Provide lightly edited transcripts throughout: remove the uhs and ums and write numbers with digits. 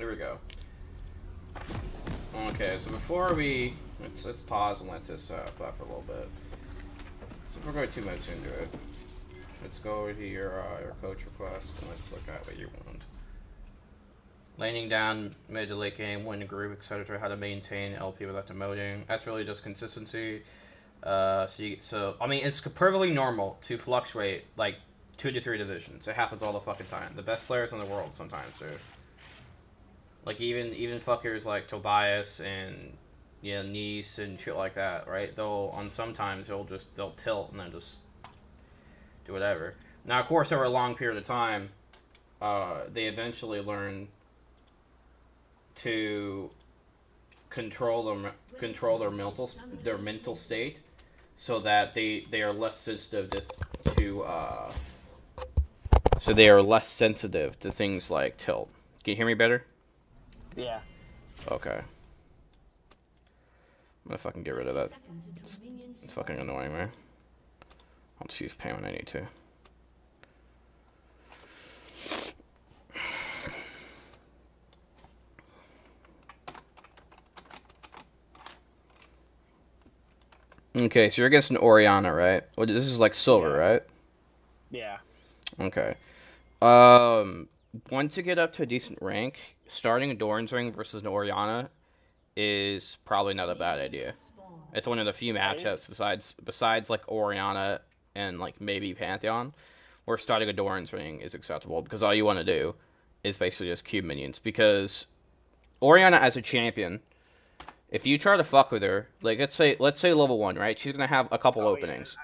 Here we go. Okay, so before we... Let's pause and let this buff for a little bit. So if we're going too much into it, let's go over to your coach request and let's look at what you want. Laning down mid to late game, win the group, etc. How to maintain LP without demoting. That's really just consistency. So I mean, it's perfectly normal to fluctuate like 2 to 3 divisions. It happens all the fucking time. The best players in the world sometimes do. Like even fuckers like Tobias and Nice and shit like that, right? They'll tilt and then just do whatever. Now, of course, over a long period of time, they eventually learn to control their mental state, so that they are less sensitive to things like tilt. Can you hear me better? Yeah. Okay. I'm gonna fucking get rid of that. It's fucking annoying, man. I'll just use pain when I need to. Okay, so you're against an Orianna, right? Well, this is like silver, right? Yeah. Okay. Once you get up to a decent rank, starting a Doran's Ring versus an Orianna is probably not a bad idea. It's one of the few matchups besides like Orianna and like maybe Pantheon, where starting a Doran's Ring is acceptable, because all you want to do is basically just cube minions. Because Orianna as a champion, if you try to fuck with her, like let's say level 1, right? She's gonna have a couple openings.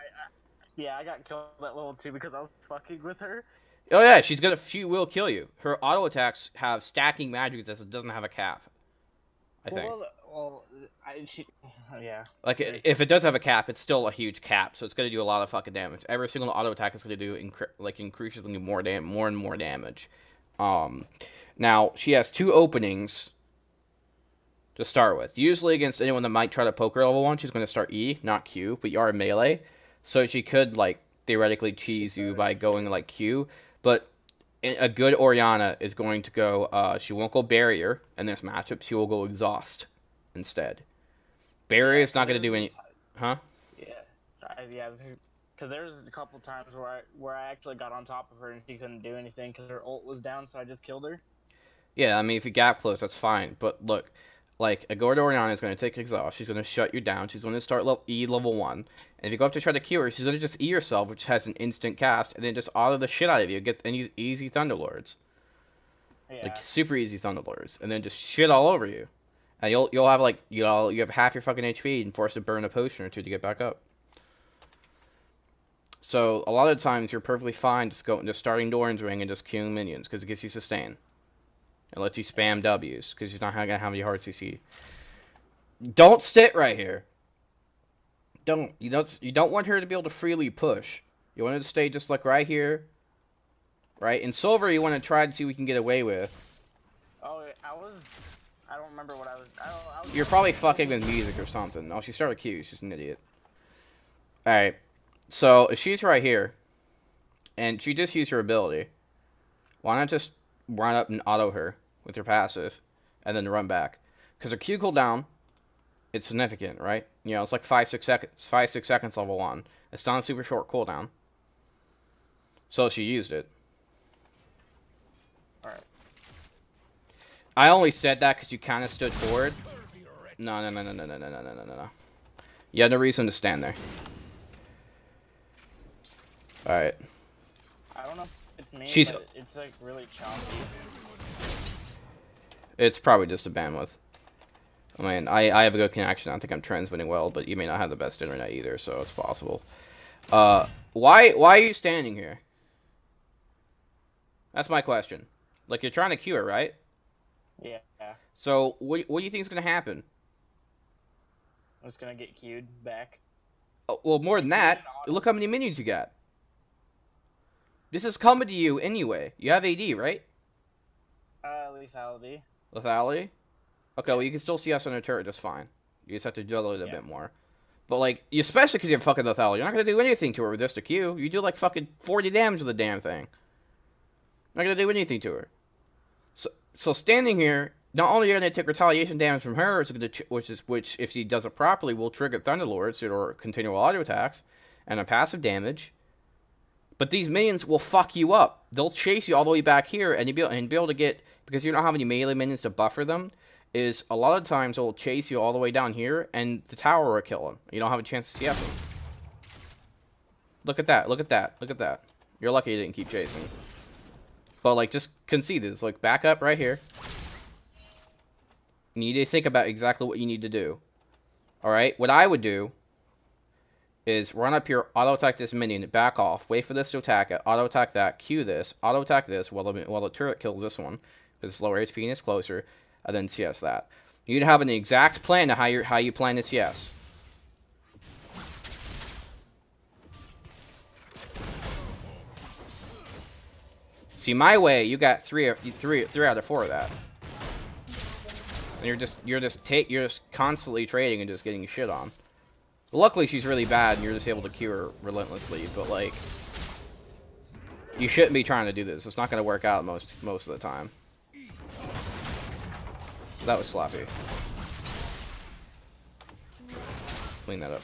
Yeah, I got killed at level 2 because I was fucking with her. Oh yeah, she will kill you. Her auto attacks have stacking magic that doesn't have a cap, I think. Yeah. Like, if it does have a cap, it's still a huge cap, so it's going to do a lot of fucking damage. Every single auto attack is going to do increasingly more and more damage. Now, she has 2 openings to start with. Usually against anyone that might try to poke her level 1, she's going to start E, not Q, but you are melee. So she could, like, theoretically cheese you by going, like, Q. But a good Orianna is going to go, she won't go Barrier in this matchup, she will go Exhaust instead. Barrier is not going to do any... Huh? Yeah, because there was a couple times where I actually got on top of her and she couldn't do anything because her ult was down, so I just killed her. Yeah, I mean, if you gap close, that's fine. But look, like, a good Orianna is going to take Exhaust, she's going to shut you down, she's going to start level 1. And if you go up to try to Q her, she's going to just E herself, which has an instant cast, and then just auto the shit out of you, and use easy Thunderlords. Yeah. Like, super easy Thunderlords. And then just shit all over you. And you'll have, like, you have half your fucking HP and forced to burn a potion or 2 to get back up. So, a lot of times, you're perfectly fine just starting Doran's Ring and just queuing minions, because it gives you sustain. It lets you spam W's, because you're not going to have any hard CC. Don't sit right here. You don't want her to be able to freely push. You want her to stay just like right here. Right? In silver, you want to try to see what we can get away with. Oh, I don't remember what I was... You're probably fucking with music or something. Oh, she started Q. She's an idiot. Alright. So, if she's right here, and she just used her ability, why not just run up and auto her with her passive, and then run back? Because her Q cooldown, it's significant, right? You know, it's like 5-6 seconds. 5-6 seconds level 1. It's not a super short cooldown. So she used it. Alright. I only said that because you kind of stood forward. No. You had no reason to stand there. Alright. I don't know if it's me, but it's like really choppy. It's probably just a bandwidth. I mean, I have a good connection. I don't think I'm transmitting well, but you may not have the best internet either, so it's possible. Why are you standing here? That's my question. Like, you're trying to Q her, right? Yeah. So, what do you think is going to happen? I'm just going to get queued back. Oh, well, more than that, look how many minions you got. This is coming to you anyway. You have AD, right? Lethality. Lethality? Okay, well, you can still see us on the turret just fine. You just have to juggle it a bit more. But, like, especially because you have fucking lethality, you're not going to do anything to her with just a Q. You do, like, fucking 40 damage with the damn thing. Not going to do anything to her. So standing here, not only are you going to take retaliation damage from her, it's going to which if she does it properly will trigger Thunderlords or continual auto attacks and a passive damage. But these minions will fuck you up. They'll chase you all the way back here, and you'll be able to get, because you don't have any melee minions to buffer them, is a lot of times it will chase you all the way down here, and the tower will kill them. You don't have a chance to CS them. Look at that, look at that, look at that. You're lucky you didn't keep chasing. But, like, just concede this. Like, back up right here. You need to think about exactly what you need to do. Alright? What I would do is run up here, auto-attack this minion, back off, wait for this to attack it, auto-attack that, Q this, auto-attack this while the turret kills this one, because it's lower HP and it's closer, and then CS that. You need to have an exact plan to how you plan to CS. See, my way, you got three out of 4 of that. And you're just constantly trading and just getting shit on. Luckily, she's really bad, and you're just able to Q her relentlessly. But like, you shouldn't be trying to do this. It's not going to work out most of the time. That was sloppy. Clean that up.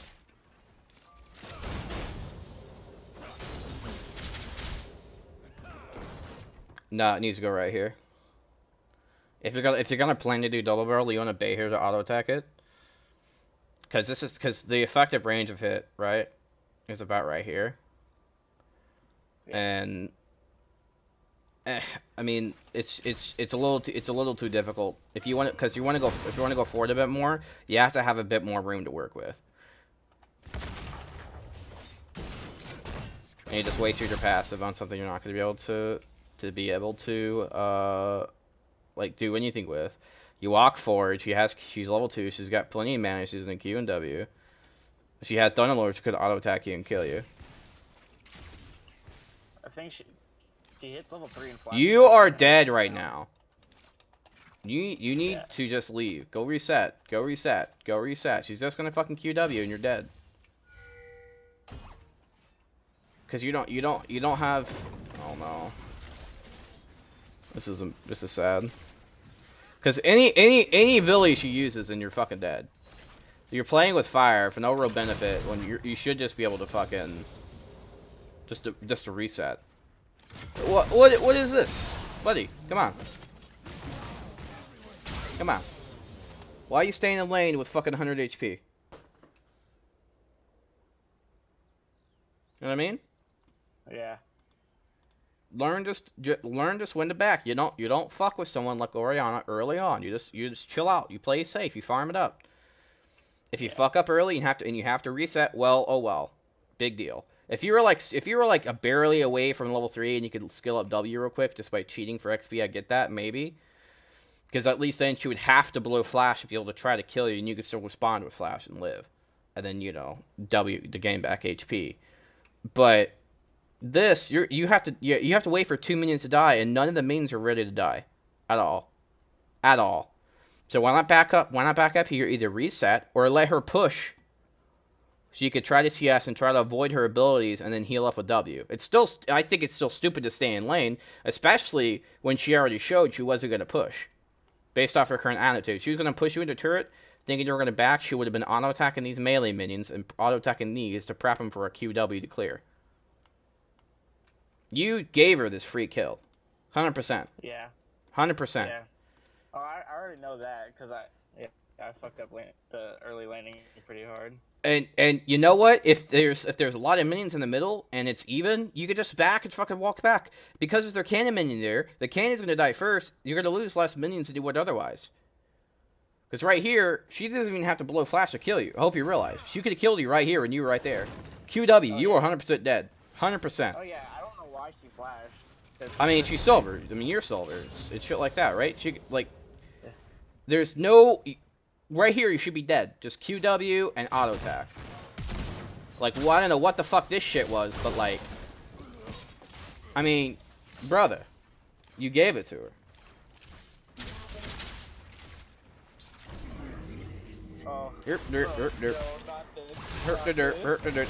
Nah, it needs to go right here. If you're gonna plan to do double barrel, you want to bait here to auto attack it. Because the effective range of hit, right, is about right here. Yeah. And I mean, it's a little too difficult. If you want to go forward a bit more, you have to have a bit more room to work with. And you just wasted your passive on something you're not going to be able to like do anything with. You walk forward. She's level 2. She's got plenty of mana. She's in the Q and W. She had Thunderlord. She could auto attack you and kill you. I think she hits level 3 and flash. You are dead right now. You need to just leave. Go reset. Go reset. Go reset. She's just gonna fucking QW and you're dead. Cause you don't have. Oh no. This is sad. Cause any ability she uses and you're fucking dead. You're playing with fire for no real benefit when you should just be able to fucking just to reset. What is this, buddy? Come on. Come on. Why are you staying in lane with fucking 100 HP? You know what I mean? Yeah. Learn just when to back. You don't fuck with someone like Orianna early on. You just chill out. You play safe. You farm it up. If you fuck up early and you have to reset, well, oh well. Big deal. If you were like a barely away from level 3 and you could skill up W real quick just by cheating for XP, I get that, maybe. Because at least then she would have to blow flash to be able to try to kill you, and you could still respond with flash and live. And then, you know, W to gain back HP. But this, you have to wait for 2 minions to die, and none of the minions are ready to die. At all. At all. So why not back up here, either reset or let her push. So you could try to CS and try to avoid her abilities and then heal up with W. I think it's still stupid to stay in lane, especially when she already showed she wasn't going to push. Based off her current attitude. She was going to push you into turret, thinking you were going to back. She would have been auto-attacking these melee minions and auto-attacking these to prep them for a QW to clear. You gave her this free kill. 100%. Yeah. 100%. Yeah. Oh, I already know that, because I fucked up the early laning pretty hard. And you know what? If there's a lot of minions in the middle and it's even, you could just back and fucking walk back. Because if there's cannon minion there, the cannon's gonna die first. You're gonna lose less minions than you would otherwise. Because right here, she doesn't even have to blow flash to kill you. I hope you realize. She could have killed you right here and you were right there. QW, you are 100% dead. 100%. Oh yeah, I don't know why she flashed. I mean, she's silver. I mean, you're silver. It's shit like that, right? She, like, there's no... Right here, you should be dead. Just QW and auto attack. Like, well, I don't know what the fuck this shit was, but like, I mean, brother, you gave it to her. Oh.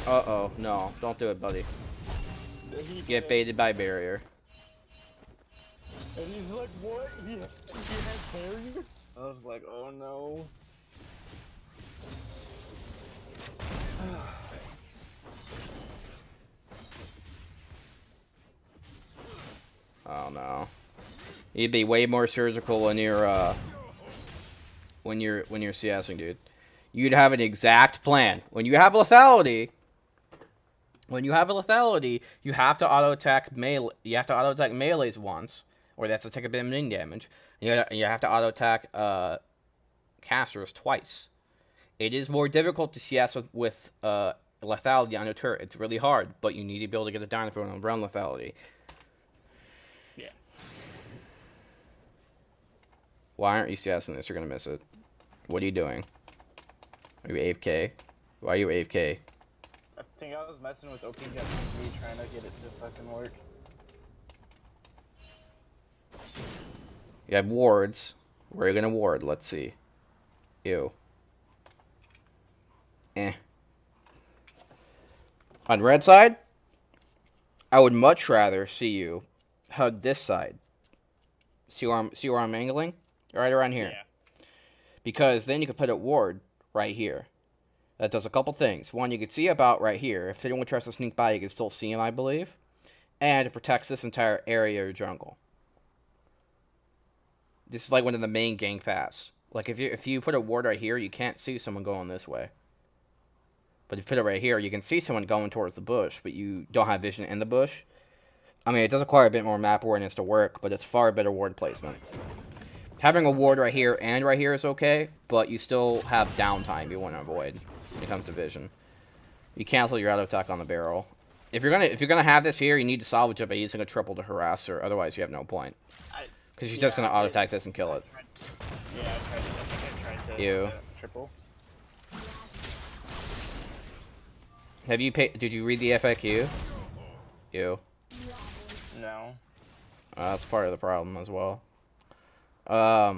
Uh-oh, no, don't do it, buddy. Get baited by barrier. And he's like, what? He has barrier? I was like, oh no. Oh no. You'd be way more surgical when you're CSing, dude. You'd have an exact plan. When you have lethality, you have to auto attack melee. You have to auto attack melees once, or that's to take a bit of minion damage. You have to auto attack casters twice. It is more difficult to CS with lethality on a turret. It's really hard, but you need to be able to get a dino throw around lethality. Yeah. Why aren't you CSing this? You're gonna miss it. What are you doing? Are you AFK? Why are you AFK? I think I was messing with OPG trying to get it to fucking work. You have wards. Where are you gonna ward? Let's see. Ew. Eh. On red side, I would much rather see you hug this side. See where I'm angling? Right around here. Yeah. Because then you could put a ward right here. That does a couple things. One, you can see about right here. If anyone tries to sneak by, you can still see him, I believe. And it protects this entire area of jungle. This is like one of the main gank paths. Like if you put a ward right here, you can't see someone going this way. But if you put it right here, you can see someone going towards the bush, but you don't have vision in the bush. I mean, it does require a bit more map awareness to work, but it's far better ward placement. Having a ward right here and right here is okay, but you still have downtime you want to avoid when it comes to vision. You cancel your auto attack on the barrel. If you're gonna have this here, you need to salvage it by using a triple to harass her. Otherwise, you have no point. Because she's just gonna auto attack this and kill it. Yeah, I tried to Ew. Triple. Have you did you read the FAQ? Ew. No. That's part of the problem as well. I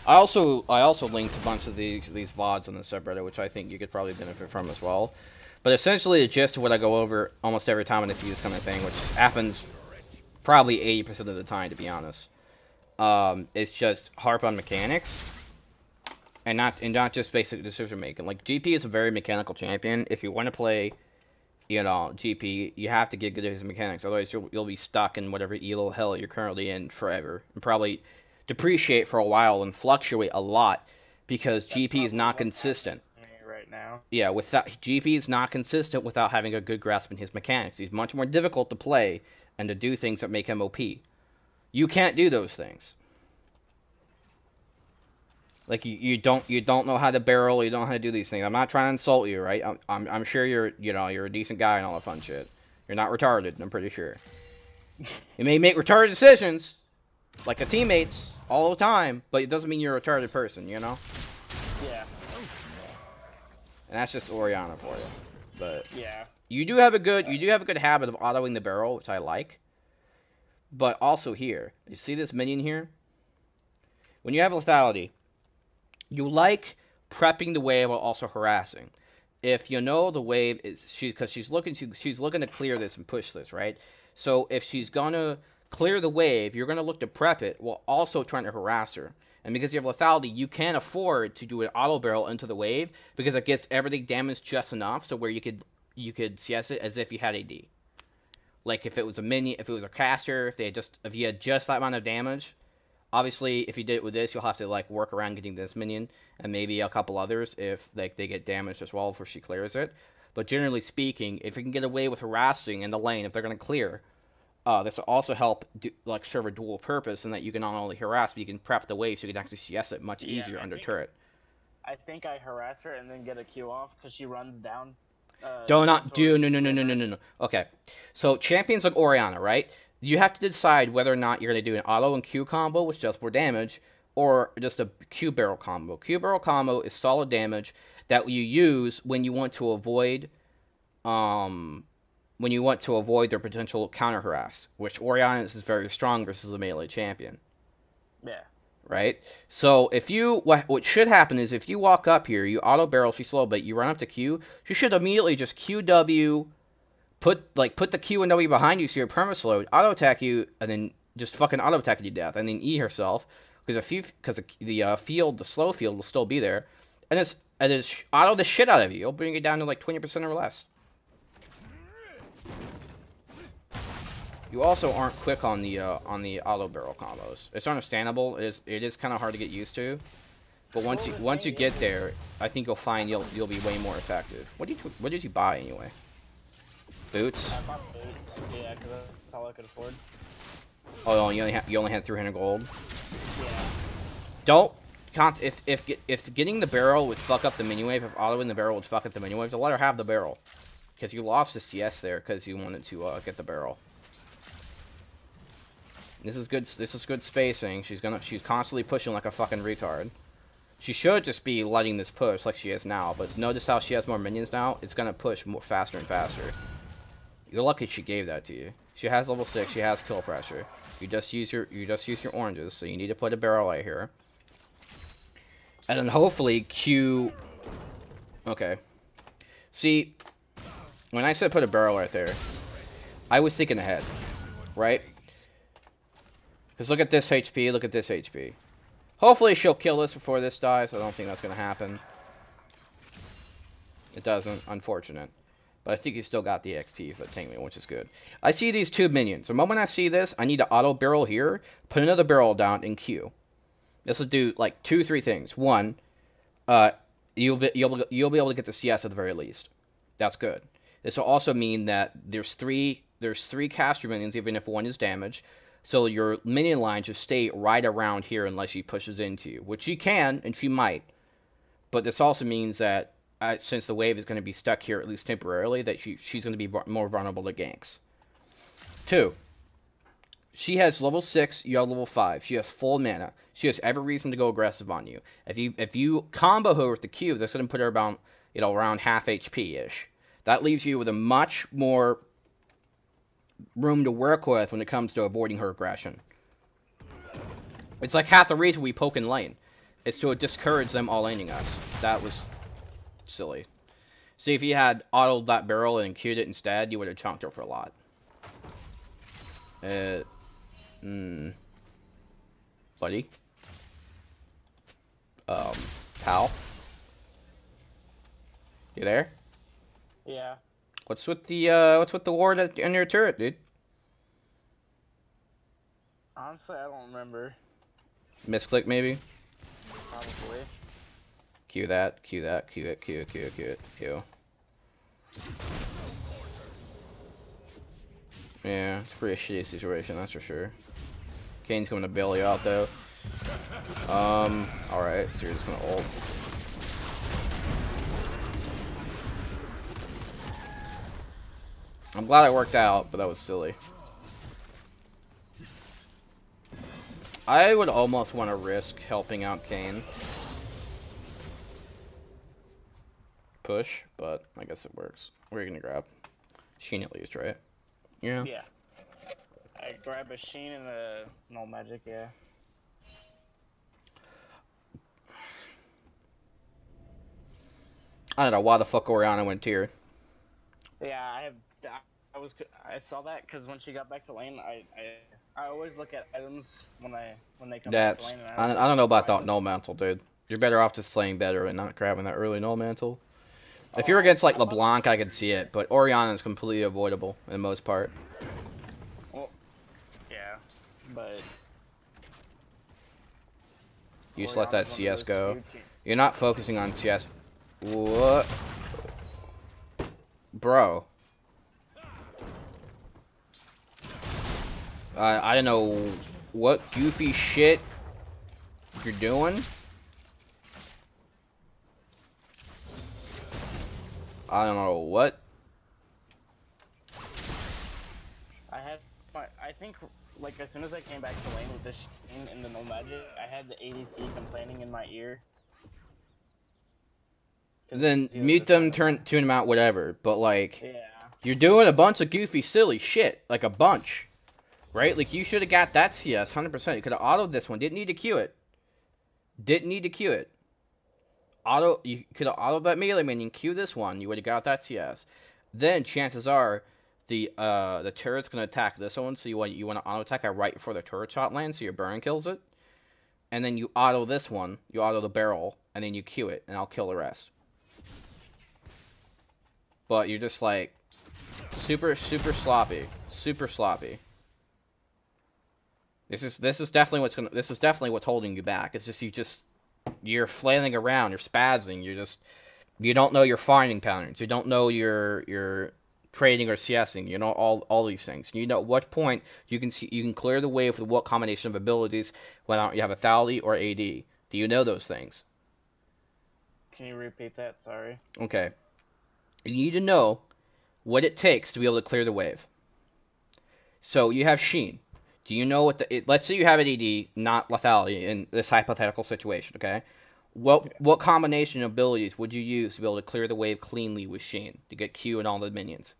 also linked a bunch of these VODs on the subreddit, which I think you could probably benefit from as well. But essentially, the gist of what I go over almost every time when I see this kind of thing, which happens probably 80% of the time, to be honest, is just harp on mechanics and not just basic decision making. Like GP is a very mechanical champion. If you want to play, you know, GP, you have to get good at his mechanics. Otherwise, you'll be stuck in whatever elo hell you're currently in forever, and probably depreciate for a while and fluctuate a lot because GP is not consistent. Right now. Yeah, GP is not consistent without having a good grasp in his mechanics. He's much more difficult to play and to do things that make him OP. You can't do those things. Like you don't know how to barrel, you don't know how to do these things. I'm not trying to insult you, right? I'm sure you're a decent guy and all that fun shit. You're not retarded, I'm pretty sure. You may make retarded decisions, like the teammates, all the time, but it doesn't mean you're a retarded person, you know? Yeah. And that's just Orianna for you. But yeah, you do have a good habit of autoing the barrel, which I like. But also here, you see this minion here? When you have lethality, you like prepping the wave while also harassing. If you know the wave is because she's looking to clear this and push this, right? So if she's gonna clear the wave, you're gonna look to prep it while also trying to harass her. And because you have lethality, you can't afford to do an auto barrel into the wave because it gets everything damaged just enough so where you could CS it as if you had AD. Like if it was a minion, if it was a caster, if you had just that amount of damage. Obviously, if you did it with this, you'll have to like work around getting this minion and maybe a couple others if they get damaged as well before she clears it. But generally speaking, if you can get away with harassing in the lane, if they're going to clear, this will also help serve a dual purpose in that you can not only harass, but you can prep the wave so you can actually CS it much easier under turret. I think I harass her and then get a Q off because she runs down. No. Okay, so champions like Orianna, right? You have to decide whether or not you're going to do an auto and Q combo, which does more damage, or just a Q barrel combo. Q barrel combo is solid damage that you use when you want to avoid, their potential counter harass, which Orianna is very strong versus a melee champion. Yeah. Right? So what should happen is if you walk up here, you auto barrel, she's slow, but you run up to Q, you should immediately just QW, put the Q and W behind you so you're permaslowed, auto attack you, and then just fucking auto attack you to death, and then E herself because the slow field will still be there, and it's auto the shit out of you. It'll bring it down to like 20% or less. You also aren't quick on the auto barrel combos. It's understandable. It is kind of hard to get used to, but once you get there, I think you'll find you'll be way more effective. What did you buy anyway? Boots. I bought boots. Yeah, because that's all I could afford. Oh, you only had 300 gold. Yeah. Don't if getting the barrel would fuck up the mini wave. If autoing the barrel would fuck up the mini wave, to let her have the barrel, because you lost the CS there because you wanted to get the barrel. This is good. This is good spacing. She's constantly pushing like a fucking retard. She should just be letting this push like she is now. But notice how she has more minions now. It's gonna push more faster and faster. You're lucky she gave that to you. She has level 6. She has kill pressure. You just use your oranges. So you need to put a barrel right here. And then hopefully Q. Okay. See, when I said put a barrel right there, I was thinking ahead, right? Because look at this HP, look at this HP. Hopefully she'll kill this before this dies. I don't think that's going to happen. It doesn't, unfortunate. But I think he still got the XP for the Tankman, which is good. I see these 2 minions. The moment I see this, I need to auto barrel here, put another barrel down, and Q. This will do like 2-3 things. One, you'll be able to get the CS at the very least. That's good. This will also mean that there's three caster minions, even if one is damaged. So your minion line should stay right around here unless she pushes into you, which she can, and she might. But this also means that since the wave is going to be stuck here, at least temporarily, that she's going to be more vulnerable to ganks. 2, she has level 6, you have level 5. She has full mana. She has every reason to go aggressive on you. If you combo her with the Q, that's going to put her around half HP-ish. That leaves you with a much more room to work with when it comes to avoiding her aggression. It's like half the reason we poke in lane. It's to discourage them all laning us. That was silly. See, if you had autoed that barrel and queued it instead, you would have chunked her for a lot. Buddy? Pal? You there? Yeah. What's with the ward on your turret, dude? Honestly, I don't remember. Misclick, maybe? Probably. Q that, Q that, Q it, Q it, Q it, Q it, Q. Yeah, it's a pretty shitty situation, that's for sure. Kane's going to bail you out, though. Alright, so you're just going to ult. I'm glad it worked out, but that was silly. I would almost want to risk helping out Kane. Push, but I guess it works. What are you going to grab? Sheen at least, right? Yeah. Yeah. I grab a Sheen and a null magic, yeah. I don't know why the fuck Orianna went tier. Yeah, I saw that because when she got back to lane, I always look at items when they come back to lane. I don't know about that null mantle, dude. You're better off just playing better and not grabbing that early null mantle. If you're against like LeBlanc, I could see it, but Orianna is completely avoidable in the most part. Well, yeah, but you just let that CS go. You're not focusing on CS. What? Bro. I don't know what goofy shit you're doing. I don't know what. I think, like, as soon as I came back to lane with this Sheen and the no magic, I had the ADC complaining in my ear. Then mute them, tune them out, whatever. But, like, yeah. You're doing a bunch of goofy, silly shit. Like, a bunch. Right? Like, you should have got that CS 100%. You could have autoed this one. Didn't need to queue it. Didn't need to queue it. You could have autoed that melee minion, queue this one. You would have got that CS. Then, chances are, the turret's gonna attack this one, so you want to auto attack it right before the turret shot lands, so your burn kills it, and then you auto this one, you auto the barrel, and then you Q it, and I'll kill the rest. But you're just like super sloppy, super sloppy. This is definitely what's holding you back. It's just you're flailing around, you're spazzing, you don't know your farming patterns, you don't know your trading or CSing, you know all these things. You know at what point you can clear the wave with what combination of abilities when you have a lethality or AD. Do you know those things? Can you repeat that? Sorry. Okay. You need to know what it takes to be able to clear the wave. So you have Sheen. Do you know what let's say you have an AD, not lethality, in this hypothetical situation, okay? What combination of abilities would you use to be able to clear the wave cleanly with Sheen to get Q and all the minions?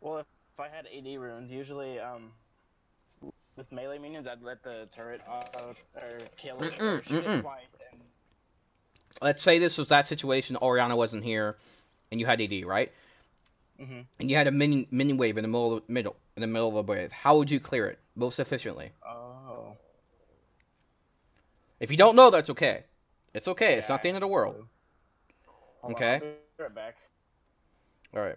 Well, if I had AD runes, usually with melee minions, I'd let the turret auto or kill it or shoot it twice. And... Let's say this was that situation. Orianna wasn't here, and you had AD, right? Mm-hmm. And you had a mini wave in the middle of the wave. How would you clear it most efficiently? Oh. If you don't know, that's okay. It's okay. Yeah, it's not the end of the world. Okay. I'll be right back. All right.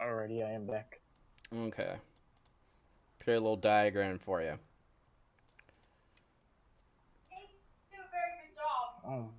Alrighty, I am back. Okay. Create a little diagram for you. You do a very good job. Oh.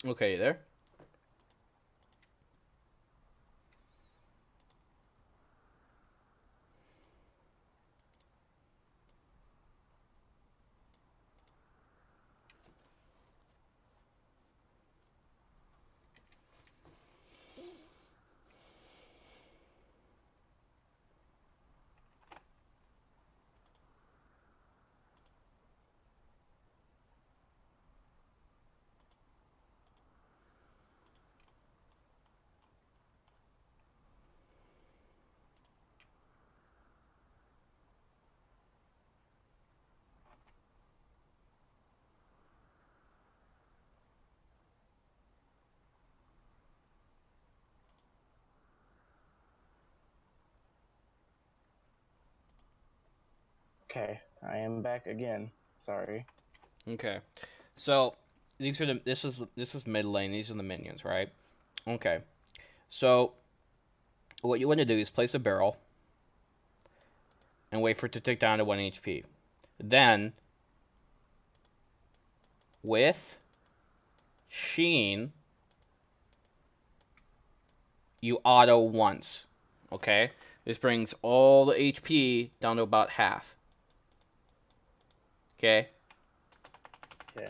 Okay, you there? Okay, I am back again. Sorry. Okay, so these are this is mid lane. These are the minions, right? Okay, so what you want to do is place a barrel and wait for it to tick down to 1 HP. Then, with Sheen, you auto once. Okay, this brings all the HP down to about half. Okay. Okay.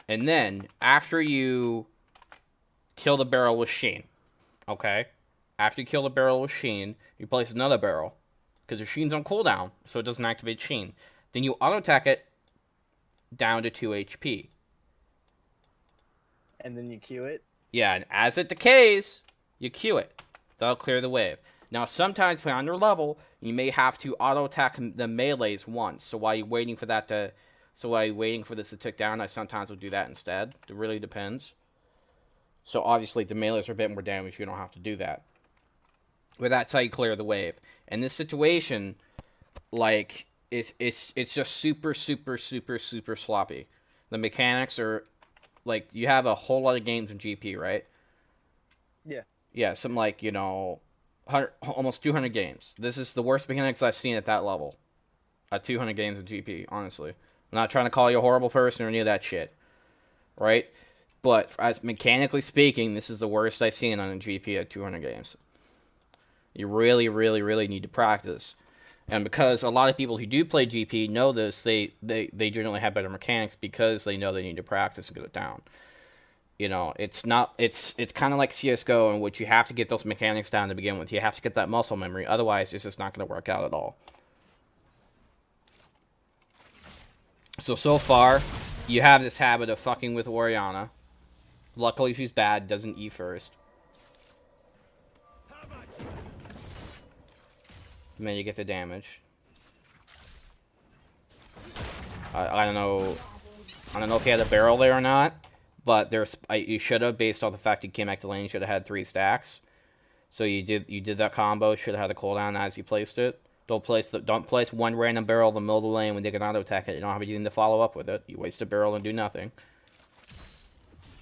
And then, after you kill the barrel with Sheen, okay? After you kill the barrel with Sheen, you place another barrel. Because your Sheen's on cooldown, so it doesn't activate Sheen. Then you auto-attack it down to 2 HP. And then you Q it? Yeah, and as it decays, you Q it. That'll clear the wave. Now, sometimes, depending on your level, you may have to auto-attack the melees once. So while you're waiting for that to... So while you're waiting for this to tick down, I sometimes will do that instead. It really depends. So obviously, the melees are a bit more damage. You don't have to do that. But that's how you clear the wave. In this situation, like, it's just super, super, super, super sloppy. The mechanics are, like, you have a whole lot of games in GP, right? Yeah. Yeah, something like, you know, almost 200 games. This is the worst mechanics I've seen at that level. At 200 games in GP, honestly. I'm not trying to call you a horrible person or any of that shit. Right? But, as mechanically speaking, this is the worst I've seen on a GP at 200 games. You really, really, really need to practice. And because a lot of people who do play GP know this, they generally have better mechanics because they know they need to practice and get it down. You know, it's kind of like CSGO in which you have to get those mechanics down to begin with. You have to get that muscle memory. Otherwise, it's just not going to work out at all. So far, you have this habit of fucking with Orianna. Luckily, she's bad, doesn't E first. And then you get the damage. I don't know if you had a barrel there or not, but you should have, based off the fact you came back to lane. You should have had 3 stacks. So you did that combo. Should have had the cooldown as you placed it. Don't place one random barrel in the middle of the lane when they can auto attack it. You don't have anything to follow up with it. You waste a barrel and do nothing.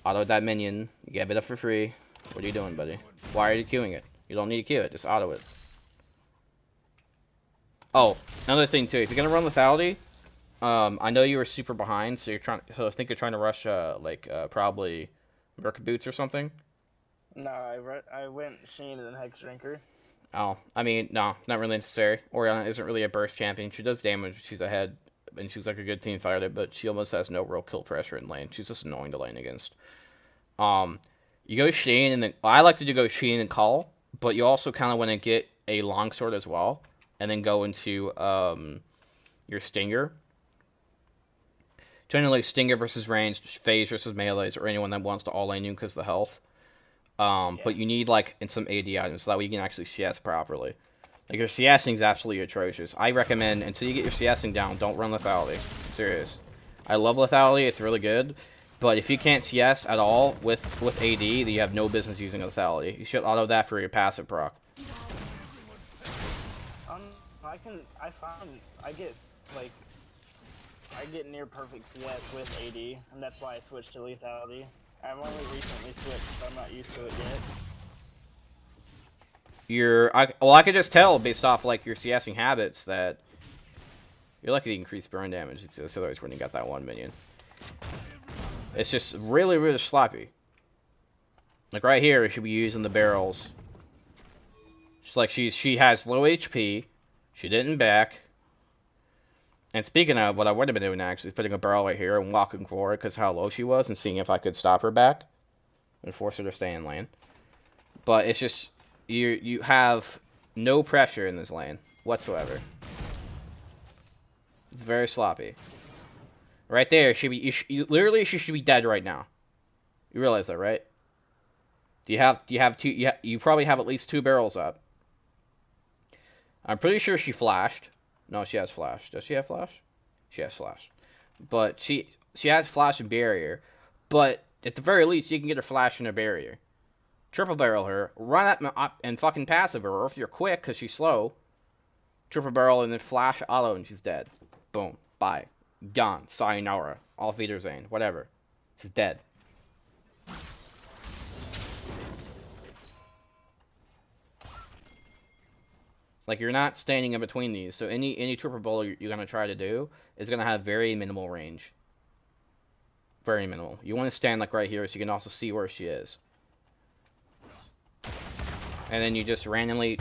Auto that minion. You get a bit of for free. What are you doing, buddy? Why are you queuing it? You don't need to queue it. Just auto it. Oh, another thing too. If you're gonna run lethality, I know you were super behind, so I think you're trying to rush probably Merc Boots or something. No, I went Sheen and then Hex Drinker. Oh, I mean, no, not really necessary. Orianna isn't really a burst champion. She does damage when she's ahead, and she's like a good team fighter, but she almost has no real kill pressure in lane. She's just annoying to lane against. You go Sheen, and then I like to go Sheen and Call, but you also kind of want to get a longsword as well, and then go into your Stinger. Generally, Stinger versus ranged, phase versus melees, or anyone that wants to all-lane you because of the health. But you need, like, in some AD items so that way you can actually CS properly. Like, your CSing is absolutely atrocious. I recommend, until you get your CSing down, don't run lethality. I'm serious. I love lethality, it's really good. But if you can't CS at all with AD, then you have no business using lethality. You should auto that for your passive proc. I get near perfect CS with AD, and that's why I switched to lethality. I've only recently switched, so I'm not used to it yet. I could just tell based off like your CSing habits that you're lucky to increase burn damage. It's otherwise when you got that one minion. It's just really, really sloppy. Like right here, she should be using the barrels. Just like she has low HP. She didn't back. And speaking of, what I would have been doing actually is putting a barrel right here and walking forward because how low she was and seeing if I could stop her back and force her to stay in lane. But it's just, you have no pressure in this lane whatsoever. It's very sloppy. Right there, literally she should be dead right now. You realize that, right? You probably have at least 2 barrels up. I'm pretty sure she flashed. No, she has flash. Does she have flash? She has flash. But she has flash and barrier. But at the very least, you can get her flash and her barrier. Triple barrel her. Run up and fucking passive her. Or if you're quick, because she's slow. Triple barrel and then flash auto and she's dead. Boom. Bye. Gone. Sayonara. Auf Wiedersehen. Whatever. She's dead. Like, you're not standing in between these, so any triple bullet you're going to try to do is going to have very minimal range. Very minimal. You want to stand, like, right here so you can also see where she is. And then you just randomly...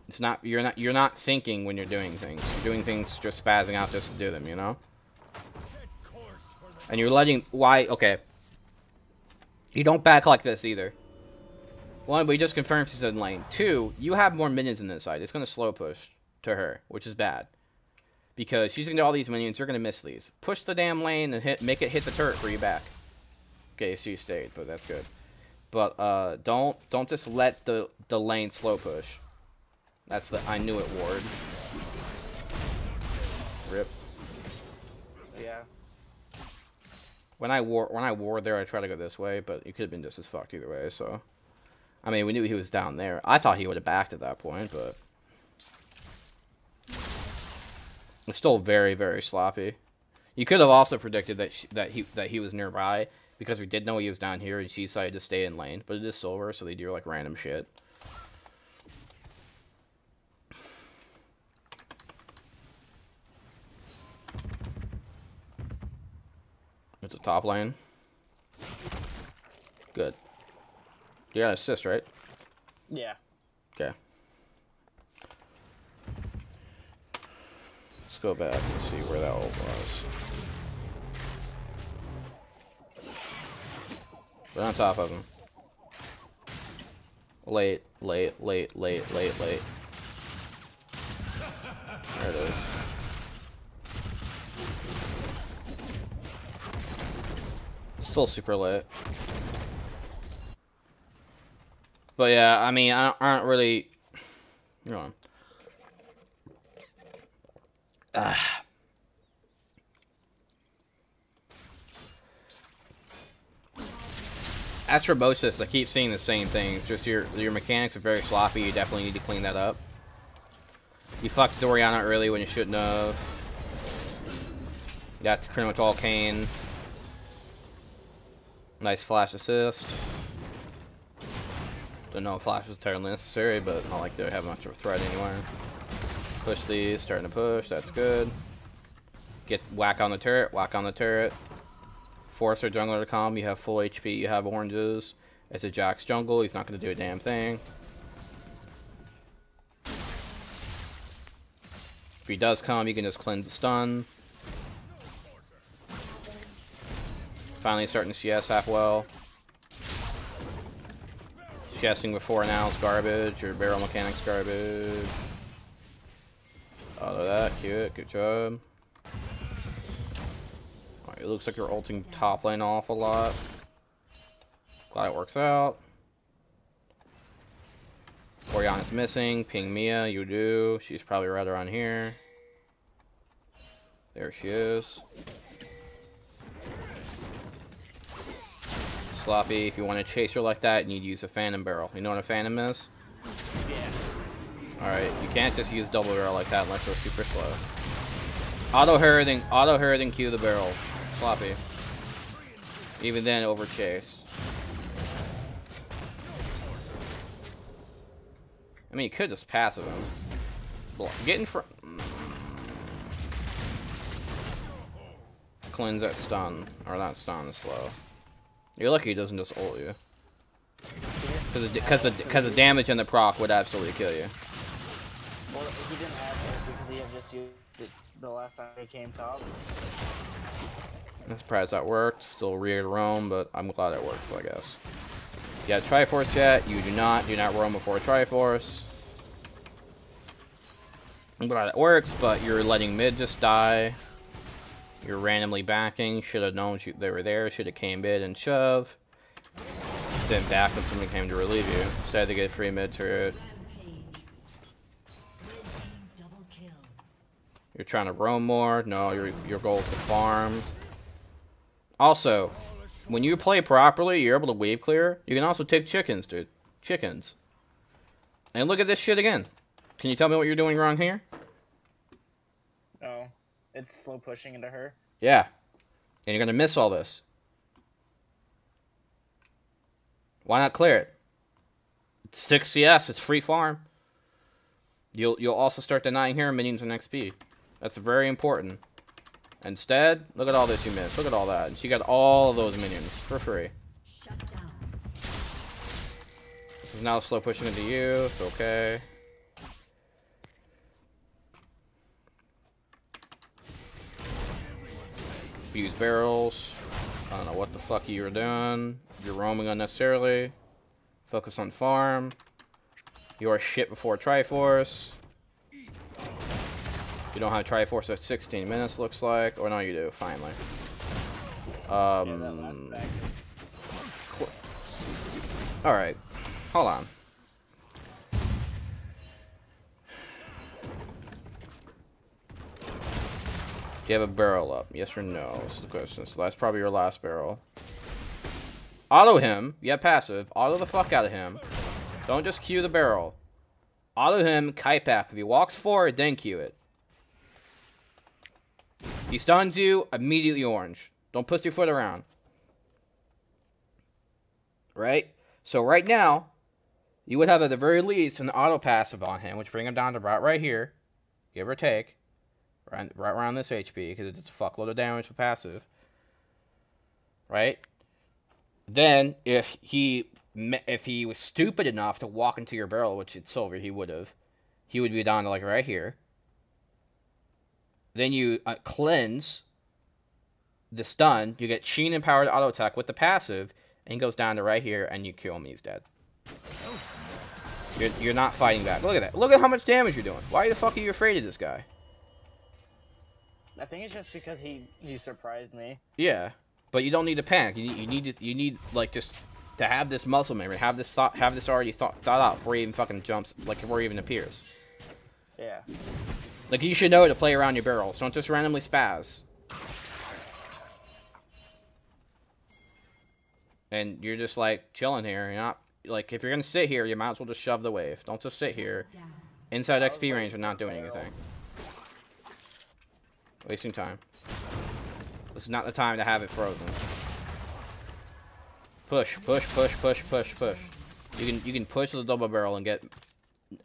It's not... You're not thinking when you're doing things. You're doing things just spazzing out just to do them, you know? And you're letting... Why... Okay. You don't back like this either. One, we just confirmed she's in lane. Two, you have more minions in this side. It's going to slow push to her, which is bad. Because she's going to do all these minions. You're going to miss these. Push the damn lane and make it hit the turret for you back. Okay, so you stayed, but that's good. But don't just let the lane slow push. That's the I knew it ward. Rip. Yeah. When I ward there, I tried to go this way, but it could have been just as fucked either way, so... I mean, we knew he was down there. I thought he would have backed at that point, but... It's still very, very sloppy. You could have also predicted that he was nearby, because we did know he was down here, and she decided to stay in lane. But it is silver, so they do, like, random shit. It's a top lane. Good. You got an assist, right? Yeah. Okay. Let's go back and see where that ult was. We're on top of him. Late. There it is. Still super late. But yeah, I mean, I aren't really... You know. As for Bosis, I keep seeing the same things. Just your mechanics are very sloppy. You definitely need to clean that up. You fucked Orianna early when you shouldn't have. That's pretty much all Kane. Nice flash assist. Don't know if flash was terribly necessary, but not like they have much of a threat anywhere. Push these, starting to push, that's good. Get whack on the turret, whack on the turret. Force our jungler to come, you have full HP, you have oranges. It's a Jack's jungle, he's not going to do a damn thing. If he does come, you can just cleanse the stun. Finally starting to CS half well. CSing before now is garbage. Your barrel mechanics garbage. All of that, cute, good job. Alright, it looks like you're ulting top lane off a lot. Glad it works out. Orianna's missing. Ping Mia, you do. She's probably right around here. There she is. Sloppy. If you want to chase her like that, you need to use a Phantom Barrel. You know what a Phantom is? Yeah. Alright, you can't just use double barrel like that unless they're super slow. Auto her, then Q the barrel. Sloppy. Even then, over chase. I mean, you could just passive him. Get in front. Cleanse that stun. Or not stun, slow. You're lucky he doesn't just ult you. Because the damage and the proc would absolutely kill you. Well, he didn't have it because he had just used it the last time he came top. I'm surprised that worked. Still weird roam, but I'm glad it worked, I guess. Yeah, Triforce chat. You do not roam before Triforce. I'm glad it works, but you're letting mid just die. You're randomly backing. Should have known they were there. Should have came mid and shove. Then back when somebody came to relieve you. Instead, they get free mid turret. You're trying to roam more. No, your goal is to farm. Also, when you play properly, you're able to wave clear. You can also take chickens, dude. Chickens. And look at this shit again. Can you tell me what you're doing wrong here? Oh, it's slow pushing into her. Yeah. And you're gonna miss all this. Why not clear it? It's 6 CS, it's free farm. You'll also start denying her minions and XP. That's very important. Instead, look at all this you missed. Look at all that. And she got all of those minions for free. Shut down. This is now slow pushing into you. It's okay. Use barrels. I don't know what the fuck you were doing. You're roaming unnecessarily. Focus on farm. You are shit before Triforce. You don't have Triforce at 16 minutes, looks like. Or no, you do, finally. Alright. Hold on. Do you have a barrel up? Yes or no? This is the question. So that's probably your last barrel. Auto him. Yeah, passive. Auto the fuck out of him. Don't just Q the barrel. Auto him, kite back. If he walks forward, then Q it. He stuns you, immediately orange. Don't push your foot around. Right? So right now, you would have at the very least an auto passive on him, which bring him down to right here. Give or take. Right around this HP, because it's a fuckload of damage with passive. Right? Then, if he was stupid enough to walk into your barrel, which it's silver, he would be down to like right here. Then you cleanse the stun. You get Sheen empowered auto attack with the passive, and he goes down to right here, and you kill him. He's dead. You're not fighting back. Look at that. Look at how much damage you're doing. Why the fuck are you afraid of this guy? I think it's just because he surprised me. Yeah, but you don't need to panic. You need like just to have this muscle memory, have this already thought out before he even fucking jumps, like before he even appears. Yeah. Like you should know to play around your barrels. Don't just randomly spaz. And you're just like chilling here. You're not like if you're gonna sit here, you might as well just shove the wave. Don't just sit here. Inside XP range and not doing anything. Wasting time. This is not the time to have it frozen. Push, push, push, push, push, push. You can push with a double barrel and get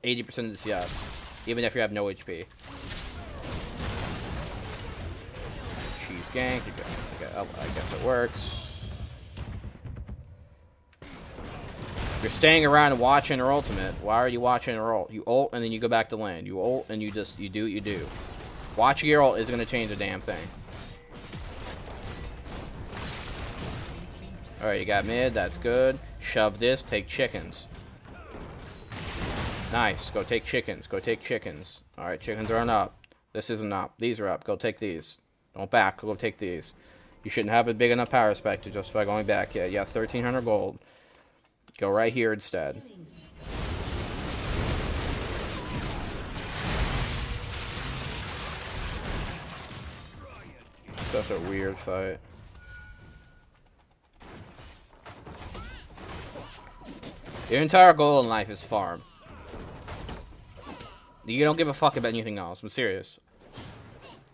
80% of the CS, even if you have no HP. She's ganked. I guess it works. You're staying around and watching her ultimate. Why are you watching her ult? You ult and then you go back to land. You ult and you do what you do. Watching your ult isn't going to change a damn thing. Alright, you got mid. That's good. Shove this. Take chickens. Nice. Go take chickens. Go take chickens. Alright, chickens are on up. This isn't up. These are up. Go take these. Don't back. Go take these. You shouldn't have a big enough power spec to justify going back yet. Yeah, 1,300 gold. Go right here instead. Such a weird fight. Your entire goal in life is farm. You don't give a fuck about anything else. I'm serious.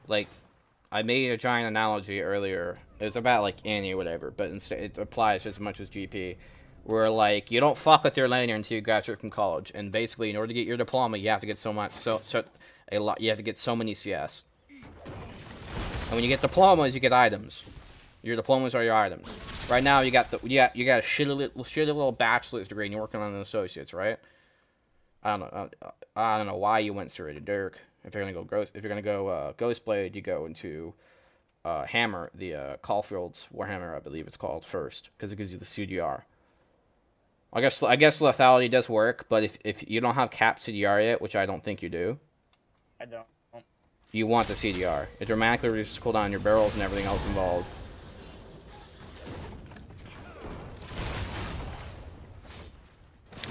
Like, I made a giant analogy earlier. It was about, like, Annie or whatever, but instead it applies just as much as GP. Where, like, you don't fuck with your laner until you graduate from college. And basically, in order to get your diploma, you have to get you have to get so many CS. And when you get diplomas, you get items. Your diplomas are your items. Right now, you got a shitty little bachelor's degree, and you're working on an associate's, right? I don't know why you went straight to Dirk. If you're gonna go Ghostblade, you go into Hammer, the Caulfield's Warhammer, I believe it's called, first, because it gives you the CDR. I guess lethality does work, but if you don't have cap CDR yet, which I don't think you do, I don't. you want the CDR. It dramatically reduces cooldown on your barrels and everything else involved.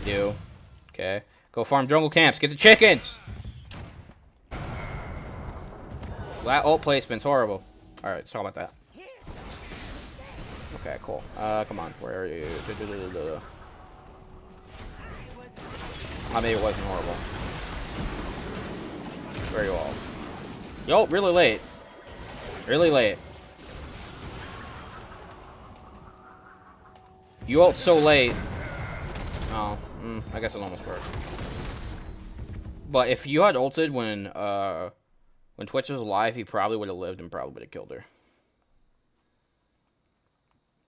You. Okay. Go farm jungle camps. Get the chickens! That ult placement's horrible. Alright, let's talk about that. Okay, cool. Come on. Where are you? I mean, it wasn't horrible. Very well. Yo, really late. Really late. You ult so late. Oh, I guess it almost worked. But if you had ulted when Twitch was alive, he probably would have lived and probably would have killed her.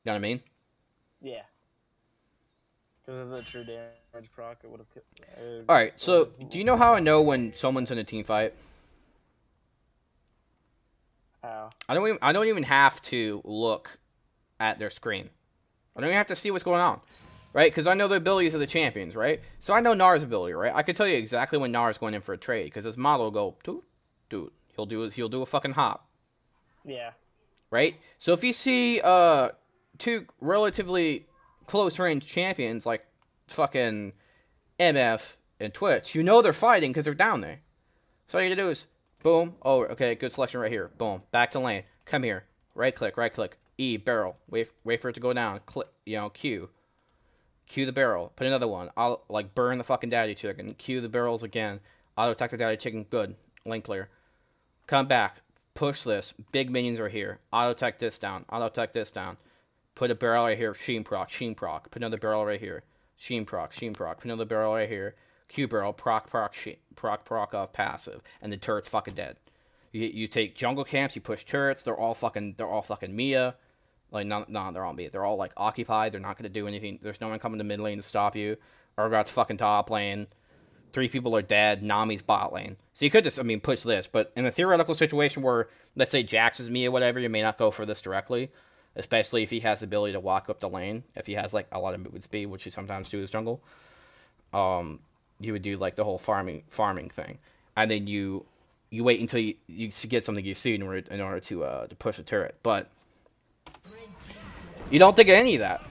You know what I mean? Yeah. Because of the true damage proc, it would have killed. Alright, so do you know how I know when someone's in a team fight? How? I don't even have to look at their screen. I don't even have to see what's going on. Right? Because I know the abilities of the champions, right? So I know Gnar's ability, right? I can tell you exactly when Gnar's going in for a trade, because his model will go, dude, he'll do a fucking hop. Yeah. Right? So if you see two relatively close range champions like fucking MF and Twitch, you know they're fighting because they're down there. So all you gotta do is boom. Oh, okay, good selection right here. Boom. Back to lane. Come here. Right click. E barrel. Wait for it to go down. Click. Q. Q the barrel. Put another one. I'll like burn the fucking daddy chicken. Q the barrels again. Auto attack the daddy chicken. Good. Lane clear. Come back. Push this. Big minions are here. Auto attack this down. Auto attack this down. Put a barrel right here. Sheen proc. Put another barrel right here. Sheen proc. Put another barrel right here. Q barrel. Proc off passive. And the turret's fucking dead. You take jungle camps. You push turrets. They're all fucking Mia. Like, no, they're all Mia. They're all, like, occupied. They're not going to do anything. There's no one coming to mid lane to stop you. Urgot's fucking top lane. 3 people are dead. Nami's bot lane. So you could just, push this. But in a theoretical situation where, let's say, Jax is Mia, whatever, you may not go for this directly. Especially if he has the ability to walk up the lane. If he has, like, a lot of movement speed, which he sometimes do as jungle. You would do, like, the whole farming thing. And then you wait until you get something you see in order to push a turret. But you don't think of any of that.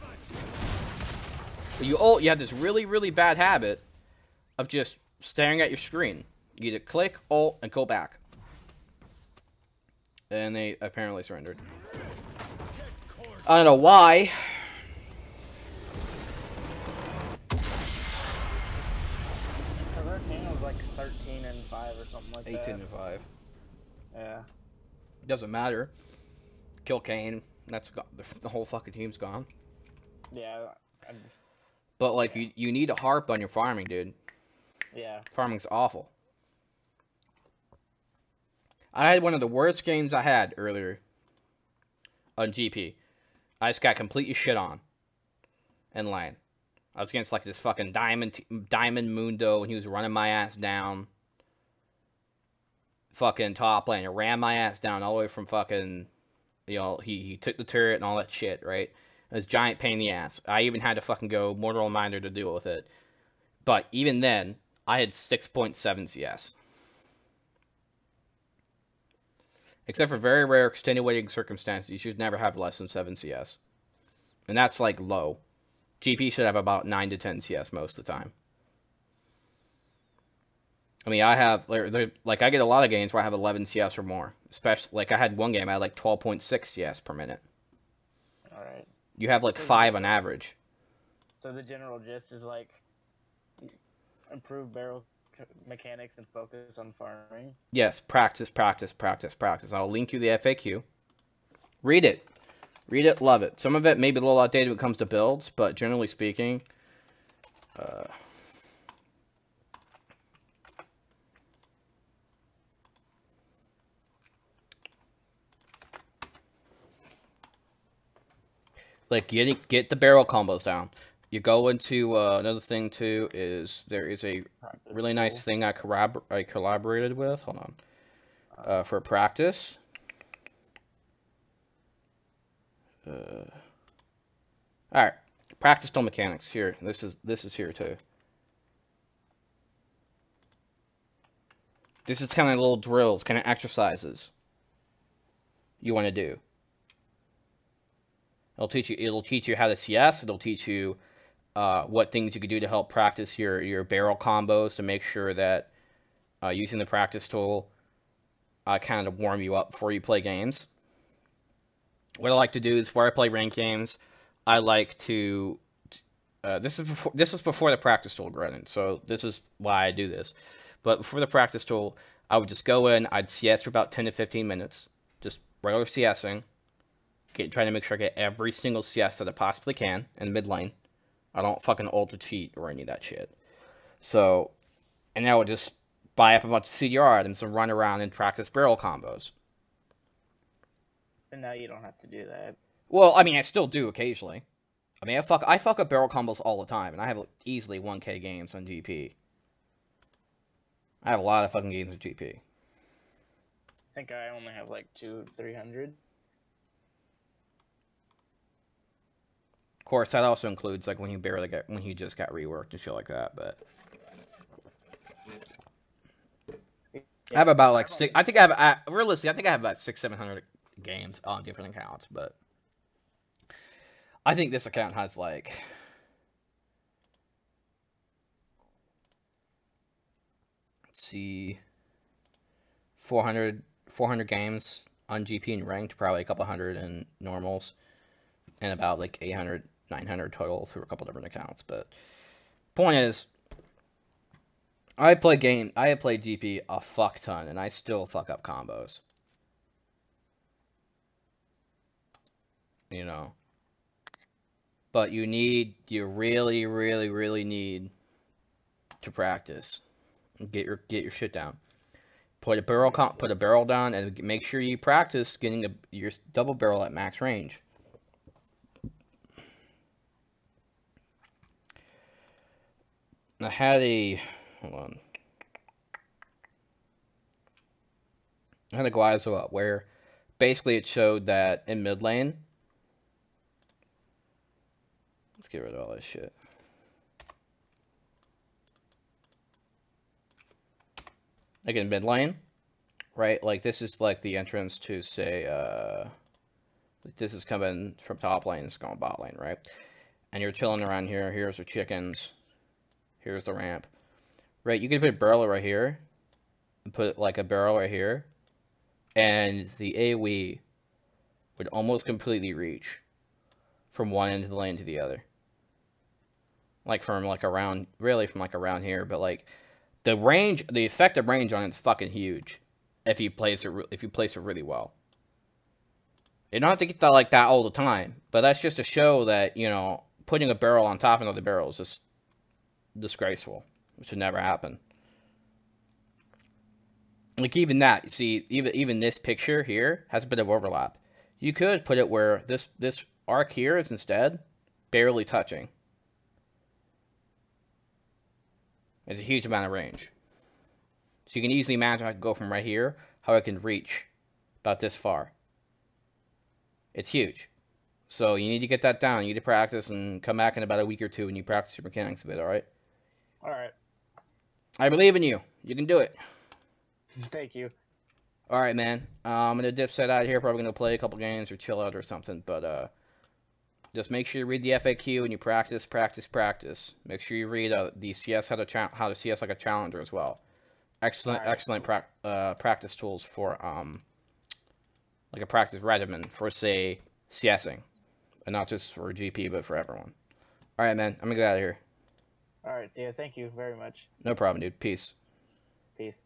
You have this really, really bad habit of just staring at your screen. You either click, ult, and go back. And they apparently surrendered. I don't know why. Their team was like 13-5 or something like that. 18-5. Yeah. Doesn't matter. Kill Kane. That's the whole fucking team's gone. Yeah. But like you need to harp on your farming, dude. Yeah. Farming's awful. I had one of the worst games I had earlier on GP. I just got completely shit on in lane. I was against like this fucking Diamond Mundo, and he was running my ass down. Fucking top lane, he ran my ass down all the way from fucking, he took the turret and all that shit, right? It was giant pain in the ass. I even had to fucking go Mortal Reminder to deal with it. But even then, I had 6.7 CS. Except for very rare extenuating circumstances, you should never have less than 7 CS. And that's like low. GP should have about 9 to 10 CS most of the time. I have, like, I get a lot of games where I have 11 CS or more. Especially, like, I had one game, I had, like, 12.6 CS per minute. Alright. You have, like, 5 on average. So the general gist is, like, improve barrel mechanics and focus on farming? Yes, practice. I'll link you the FAQ. Read it. Read it, love it. Some of it may be a little outdated when it comes to builds, but generally speaking, like get the barrel combos down. You go into another thing too is there is a really nice thing I collaborated with. Hold on, for practice. All right, practice on mechanics here. This is here too. This is kind of little drills, kind of exercises you want to do. It'll teach you how to CS. It'll teach you what things you could do to help practice your barrel combos to make sure that using the practice tool kind of warm you up before you play games. What I like to do is before I play ranked games, I like to This is before the practice tool, granted. So this is why I do this. But before the practice tool, I would just go in. I'd CS for about 10 to 15 minutes, just regular CSing, trying to make sure I get every single CS that I possibly can in mid lane. I don't fucking ultra cheat or any of that shit. So, and then I would just buy up a bunch of CDR items and run around and practice barrel combos. And now you don't have to do that. Well, I mean, I still do occasionally. I mean, I fuck up barrel combos all the time, and I have easily 1K games on GP. I have a lot of fucking games with GP. I think I only have like 200-300. Of course, that also includes like when you just got reworked and shit like that. But yeah, I have about like six. I think I have realistically, I think I have about 600-700 games on different accounts. But I think this account has like, let's see, 400 games on GP and ranked, probably a couple hundred in normals, and about like 800, 900 total through a couple different accounts. But point is, I have played GP a fuck ton, and I still fuck up combos. You know. But you really, really, really need to practice and get your shit down. Put a barrel down, and make sure you practice getting your double barrel at max range. I had a Guaizo up where basically it showed that in mid lane. Let's get rid of all this shit. Like in mid lane, right? Like this is like the entrance to say, this is coming from top lane, it's going bot lane, right? And you're chilling around here. Here's the chickens. Here's the ramp, right? You can put a barrel right here, and put like a barrel right here, and the AoE would almost completely reach from one end of the lane to the other. Like from like around, really from like around here, but like the range, the effective range on it's fucking huge if you place it really well. You don't have to get that like that all the time, but that's just to show that, you know, putting a barrel on top of another barrel is just disgraceful. It should never happen. Like even that, you see, even this picture here has a bit of overlap. You could put it where this arc here is instead barely touching. It's a huge amount of range. So you can easily imagine I could go from right here, how I can reach about this far. It's huge. So you need to get that down. You need to practice and come back in about a week or two and you practice your mechanics a bit, alright? Alright. I believe in you. You can do it. Thank you. Alright, man. I'm going to dip set out of here. Probably going to play a couple games or chill out or something. But just make sure you read the FAQ and you practice. Make sure you read the CS how to CS like a challenger as well. Excellent practice tools for like a practice regimen for, say, CSing. And not just for GP, but for everyone. Alright, man. I'm going to get out of here. Alright, see ya. Thank you very much. No problem, dude. Peace. Peace.